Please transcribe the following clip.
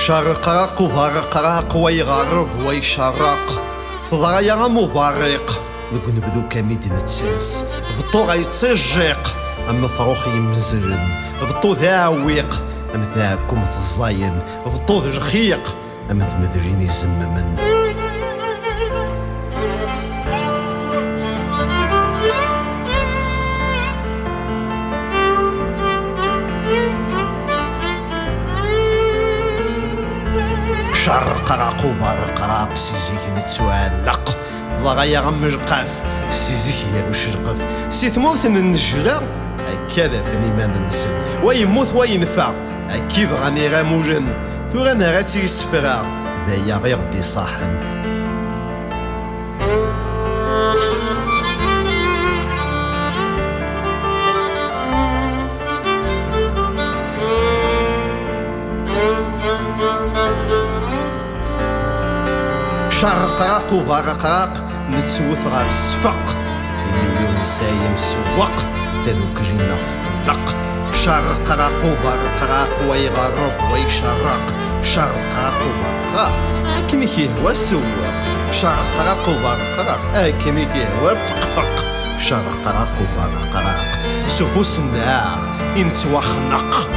شرقاق وبرقراق ويغرب ويشرق فضايا مبرق نقول نبدو كميد نتساس فطو غيتسجق أما فروخ يمزلن فطو ذاويق أما ذاكم في الزاين فطو ذرخيق أما ذمذرين يزممن شرقراق وبرقراق سيزيك نتوالق ضغايا غمجقاف سيزيك يا وشرقف سي ثموت النجرة هكذا فني ما ننسل ويموت وينفع أكيد غني غاموجن ثوغانا غاتي يسفرا ذايا غير غدي صاحن شرقاق وبرقاق نتسوث غير الصفق المليون سايم سوق ذوك جينا فلق شرقاق وبرقاق ويغرب ويشرق شرقاق وبرقاق أكني هو السواق شرقاق وبرقاق أكني هو فقفق شرقاق وبرقاق سفوس النار إنسوا خنق